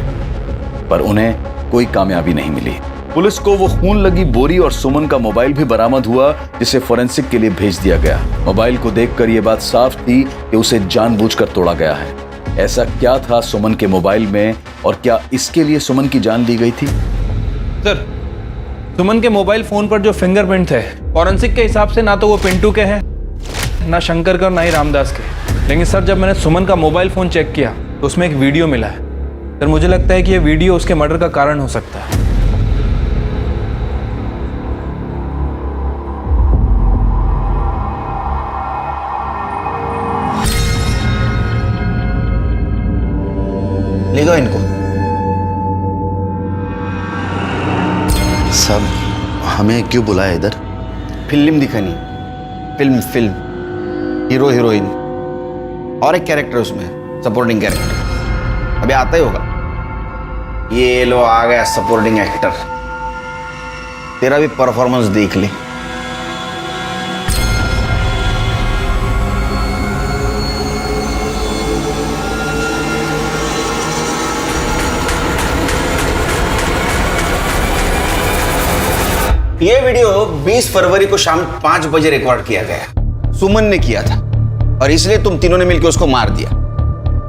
पर उन्हें कोई कामयाबी नहीं मिली। पुलिस को वो खून लगी बोरी और सुमन का मोबाइल भी बरामद हुआ जिसे फोरेंसिक के लिए भेज दिया गया। मोबाइल को देखकर यह बात साफ थी कि उसे जानबूझकर तोड़ा गया है। ऐसा क्या था सुमन के मोबाइल में और क्या इसके लिए सुमन की जान ली गई थी? सर सुमन के मोबाइल फोन पर जो फिंगरप्रिंट थे फॉरेंसिक के हिसाब से ना तो वो पिंटू के हैं, ना शंकर का, ना ही रामदास के। लेकिन सर जब मैंने सुमन का मोबाइल फोन चेक किया तो उसमें एक वीडियो मिला है। सर मुझे लगता है कि यह वीडियो उसके मर्डर का कारण हो सकता है। ले गो इनको। सब हमें क्यों बुलाया इधर? फिल्म दिखानी, फिल्म हीरो हीरोइन और एक कैरेक्टर उसमें सपोर्टिंग कैरेक्टर। अभी आता ही होगा। ये लो आ गया सपोर्टिंग एक्टर। तेरा भी परफॉर्मेंस देख ले। ये वीडियो 20 फरवरी को शाम 5 बजे रिकॉर्ड किया गया। सुमन ने किया था और इसलिए तुम तीनों ने मिलकर उसको मार दिया।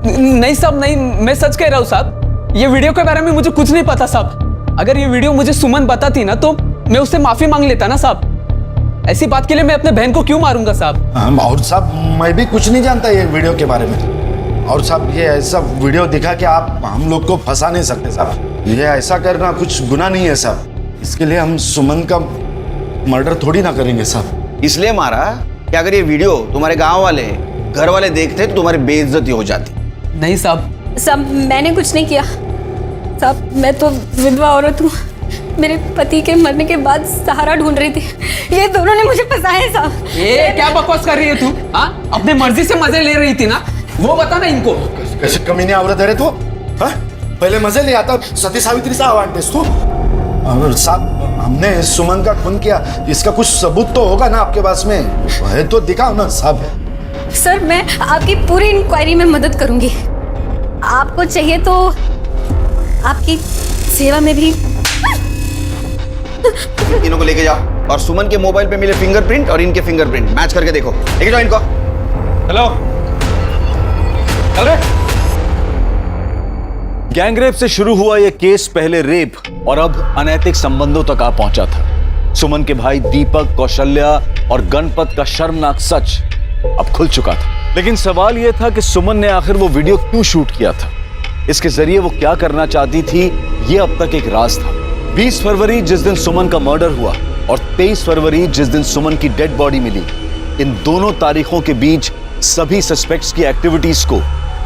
नहीं साहब, नहीं, मैं सच कह रहा हूँ साहब। ये वीडियो के बारे में मुझे कुछ नहीं पता साहब। अगर ये वीडियो मुझे सुमन बताती ना तो मैं उससे माफी मांग लेता ना साहब। ऐसी बात के लिए मैं अपने बहन को क्यों मारूंगा साहब? और साहब मैं भी कुछ नहीं जानता ये वीडियो के बारे में। और साहब ये ऐसा वीडियो दिखा कि आप हम लोग को फंसा नहीं सकते साहब। ये ऐसा करना कुछ गुनाह नहीं है साहब। इसके लिए हम सुमन का मर्डर थोड़ी ना करेंगे साहब। इसलिए मारा कि अगर ये वीडियो तुम्हारे गांव वाले, घर वाले देखते तो तुम्हारी बेइज्जती हो जाती। नहीं साहब। साहब मैंने कुछ नहीं किया साहब। मैं तो विधवा औरत हूँ। मेरे पति के मरने के बाद सहारा ढूंढ रही थी। ये दोनों ने मुझे फंसाया साहब। ये क्या बकवास कर रही है तू? हाँ, अपने मर्जी से मजे ले रही थी ना, वो बता ना इनको। कैसे कमीने औरत है रे तू? हाँ? पहले मजे ले आता, सती सावित्री सा आवाज तू। और साहब हमने सुमन का खून किया, इसका कुछ सबूत तो होगा ना आपके पास में? है तो दिखाओ ना साहब। सर मैं आपकी पूरी इंक्वायरी में मदद करूंगी। आपको चाहिए तो आपकी सेवा में भी। इनको लेके जाओ और सुमन के मोबाइल पे मिले फिंगरप्रिंट और इनके फिंगरप्रिंट मैच करके देखो। लेके जाओ इनको। हेलो, चल गैंगरेप से शुरू हुआ यह केस पहले रेप और अब अनैतिक संबंधों तक आ पहुंचा था। सुमन के भाई दीपक, कौशल्या और गणपत का शर्मनाक सच अब खुल चुका था। लेकिन सवाल यह था कि सुमन ने आखिर वो वीडियो क्यों शूट किया था, इसके जरिए वो क्या करना चाहती थी, ये अब तक एक राज था। 20 फरवरी जिस दिन सुमन का मर्डर हुआ और 23 फरवरी जिस दिन सुमन की डेड बॉडी मिली, इन दोनों तारीखों के बीच सभी सस्पेक्ट्स की एक्टिविटीज को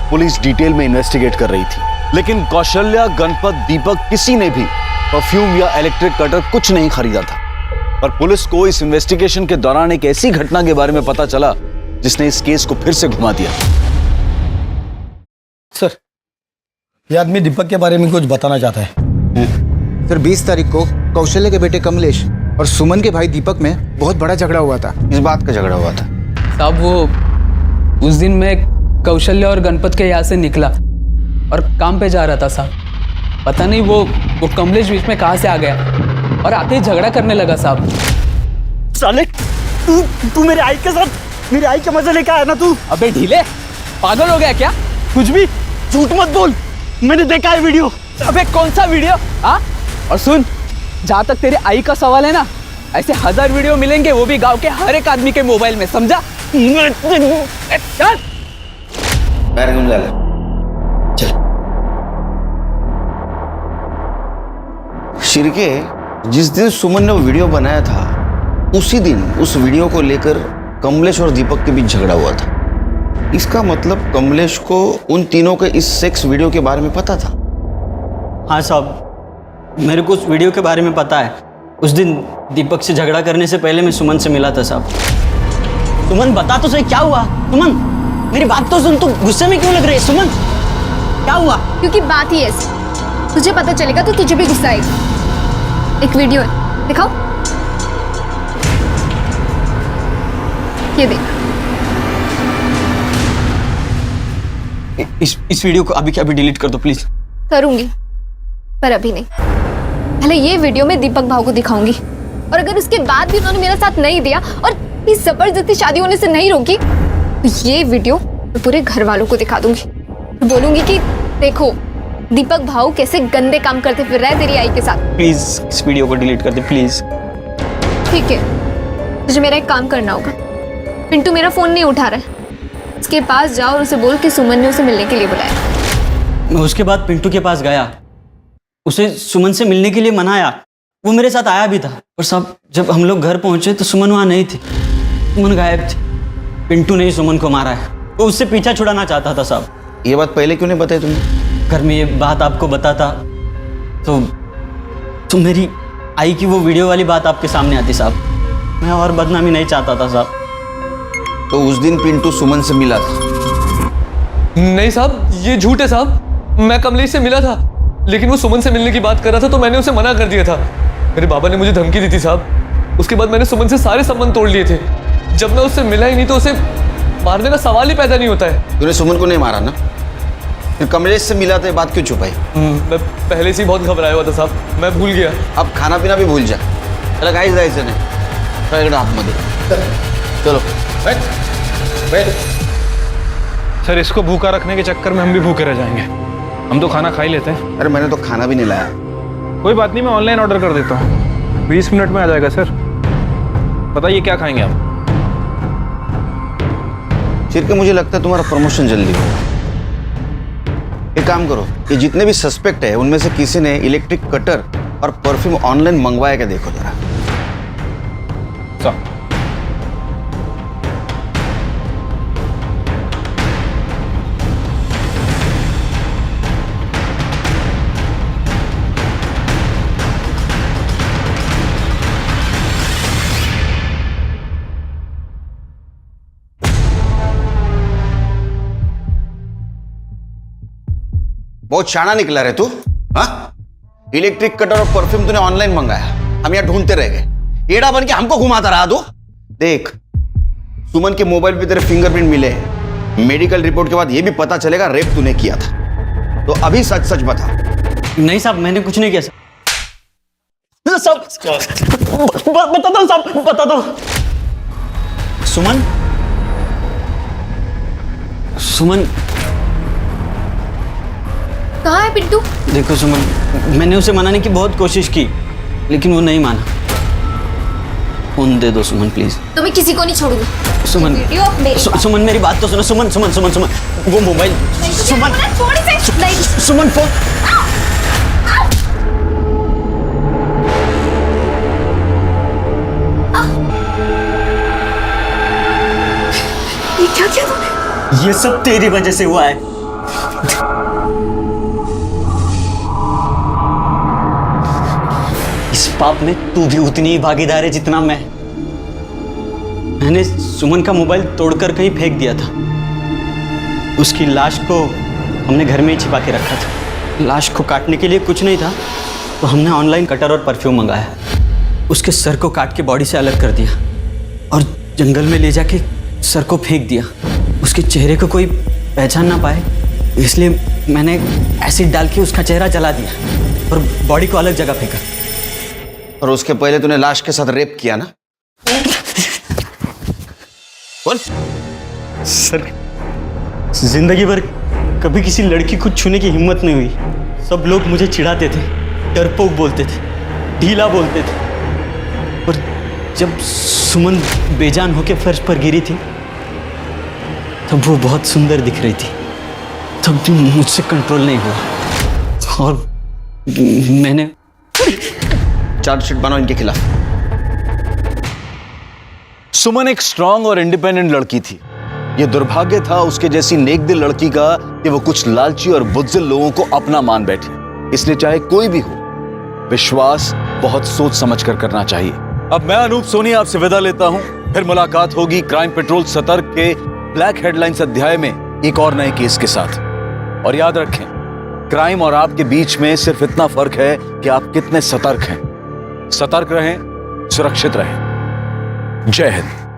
पुलिस डिटेल में इन्वेस्टिगेट कर रही थी। लेकिन कौशल्या, गणपत, दीपक किसी ने भी परफ्यूम या इलेक्ट्रिक कटर कुछ नहीं खरीदा था। पर पुलिस को इस इन्वेस्टिगेशन के दौरान एक ऐसी घटना के बारे में पता चला जिसने इस केस को फिर से घुमा दिया। सर, ये आदमी दीपक के बारे में कुछ बताना चाहता है। सर 20 तारीख को कौशल्य के बेटे कमलेश और सुमन के भाई दीपक में बहुत बड़ा झगड़ा हुआ था। इस बात का झगड़ा हुआ था? साहब वो उस दिन मैं कौशल्य और गणपत के यहाँ से निकला और काम पे जा रहा था साहब। पता नहीं वो कमलेश बीच में कहाँ से आ गया और आते ही झगड़ा करने लगा साहब। साले तू मेरे आई के साथ मेरे आई का मजा लेकर आया ना तू? अबे ढीले, पागल हो गया क्या? कुछ भी झूठ मत बोल, मैंने देखा है वीडियो। अबे कौन सा वीडियो? हाँ, और सुन, जहाँ तक तेरे आई का सवाल है ना, ऐसे 1000 वीडियो मिलेंगे, वो भी गांव के हर एक आदमी के मोबाइल में, समझा? चल पैर घूम जा ले। चल शिरके, जिस दिन सुमन ने वो वीडियो बनाया था उसी दिन उस वीडियो को लेकर कमलेश और दीपक के बीच झगड़ा हुआ था। इसका मतलब कमलेश को उन तीनों के इस सेक्स वीडियो के बारे में पता था। हाँ साहब, मेरे को उस वीडियो के बारे में पता है। उस दिन दीपक से झगड़ा करने से पहले मैं सुमन से मिला था साहब। सुमन बता तो सही, क्या हुआ? सुमन मेरी बात तो सुन, तू गुस्से में क्यों लग रही है? सुमन क्या हुआ? क्योंकि बात ही ऐसी, तुझे पता चलेगा तो तुझे भी गुस्सा आएगा। एक वीडियो है, दिखाओ। ये देख। इस वीडियो को अभी के अभी डिलीट कर दो प्लीज। करूंगी, पर अभी नहीं। पहले ये वीडियो मैं दीपक भाव को दिखाऊंगी, और अगर उसके बाद भी उन्होंने मेरा साथ नहीं दिया और इस जबरदस्ती शादी होने से नहीं रोकी, तो ये वीडियो मैं पूरे घर वालों को दिखा दूंगी। बोलूंगी कि देखो दीपक भाव कैसे गंदे काम करते फिर रहा है तेरी आई के साथ। प्लीज इस वीडियो को डिलीट कर दे प्लीज। ठीक है, तुझे मेरा एक काम करना होगा। पिंटू मेरा फोन नहीं उठा रहा है, उसके पास जाओ और उसे बोल कि सुमन ने उसे मिलने के लिए बुलाया। मैं उसके बाद पिंटू के पास गया, उसे सुमन से मिलने के लिए मनाया। वो मेरे साथ आया भी था, पर साहब जब हम लोग घर पहुंचे तो सुमन वहाँ नहीं थी। सुमन गायब थी। पिंटू ने ही सुमन को मारा है, वो उससे पीछा छुड़ाना चाहता था साहब। ये बात पहले क्यों नहीं बताई तुमने? घर में ये बात आपको बताता तो मेरी आई की वो वीडियो वाली बात आपके सामने आती साहब। मैं और बदनामी नहीं चाहता था साहब। तो उस दिन पिंटू सुमन से मिला था? नहीं साहब, ये झूठ है साहब। मैं कमलेश से मिला था, लेकिन वो सुमन से मिलने की बात कर रहा था तो मैंने उसे मना कर दिया था। मेरे बाबा ने मुझे धमकी दी थी साहब। उसके बाद मैंने सुमन से सारे संबंध तोड़ लिए थे। जब मैं उससे मिला ही नहीं तो उसे मारने का सवाल ही पैदा नहीं होता है। तूने सुमन को नहीं मारा ना? फिर कमलेश से मिला था, बात क्यों छुपाई? मैं पहले से ही बहुत घबराया हुआ था साहब, मैं भूल गया। अब खाना पीना भी भूल जा। चलो गाइस जायचं नाही, हाथ मध्ये चलो बैठ। सर इसको भूखा रखने के चक्कर में हम भी भूखे रह जाएंगे। हम तो खाना खा ही लेते हैं। अरे मैंने तो खाना भी नहीं लाया। कोई बात नहीं, मैं ऑनलाइन ऑर्डर कर देता हूँ, 20 मिनट में आ जाएगा सर। बताइए क्या खाएंगे आप? चिरके, मुझे लगता है तुम्हारा प्रमोशन जल्दी होगा। एक काम करो, ये जितने भी सस्पेक्ट है उनमें से किसी ने इलेक्ट्रिक कटर और परफ्यूम ऑनलाइन मंगवाया क्या देखो जरा। बहुत शाना निकला रे तू। हाँ, इलेक्ट्रिक कटर और परफ्यूम तूने ऑनलाइन मंगाया, हम यहाँ ढूंढते रह गए। एड़ा बन के हमको घुमाता रहा तू। देख, सुमन के मोबाइल पे तेरे फिंगरप्रिंट मिले हैं। मेडिकल रिपोर्ट के बाद ये भी पता चलेगा रेप तूने किया था। तो अभी सच सच बता। नहीं साहब, मैंने कुछ नहीं किया साहब। बताता हूँ साहब, बताता हूँ। सुमन कहाँ है पिंटू? देखो सुमन, मैंने उसे मनाने की बहुत कोशिश की, लेकिन वो नहीं माना। फोन दे दो सुमन प्लीज। तो मैं किसी को नहीं छोड़ूंगी। सुमन, सुमन मेरी बात तो सुनो। सुमन सुमन सुमन सुमन वो मोबाइल। सुमन सुमन फोन। ये क्या किया तूने? ये सब तेरी वजह से हुआ है। इस पाप में तू भी उतनी ही भागीदार है जितना मैं। मैंने सुमन का मोबाइल तोड़कर कहीं फेंक दिया था। उसकी लाश को हमने घर में ही छिपा के रखा था। लाश को काटने के लिए कुछ नहीं था तो हमने ऑनलाइन कटर और परफ्यूम मंगाया। उसके सर को काट के बॉडी से अलग कर दिया और जंगल में ले जाके सर को फेंक दिया। उसके चेहरे को कोई पहचान ना पाए इसलिए मैंने एसिड डाल के उसका चेहरा जला दिया और बॉडी को अलग जगह फेंका। और उसके पहले तूने लाश के साथ रेप किया ना? बोल। सर, जिंदगी भर कभी किसी लड़की को छूने की हिम्मत नहीं हुई। सब लोग मुझे चिढ़ाते थे, डरपोक बोलते थे, ढीला बोलते थे। और जब सुमन बेजान होके फर्श पर गिरी थी तब वो बहुत सुंदर दिख रही थी। तब भी मुझसे कंट्रोल नहीं हुआ और मैंने चार्जशीट बनाओ इनके खिलाफ। सुमन एक स्ट्रांग और इंडिपेंडेंट लड़की थी। यह दुर्भाग्य था उसके जैसी नेकदिल लड़की का कि वो कुछ लालची और बुज़दिल लोगों को अपना मान बैठी। इसलिए चाहे कोई भी हो, विश्वास बहुत सोच समझ कर करना चाहिए। अब मैं अनूप सोनी आपसे विदा लेता हूं। फिर मुलाकात होगी क्राइम पेट्रोल सतर्क के ब्लैक हेडलाइंस अध्याय में एक और नए केस के साथ। और याद रखें, क्राइम और आपके बीच में सिर्फ इतना फर्क है कि आप कितने सतर्क हैं। सतर्क रहें, सुरक्षित रहें। जय हिंद।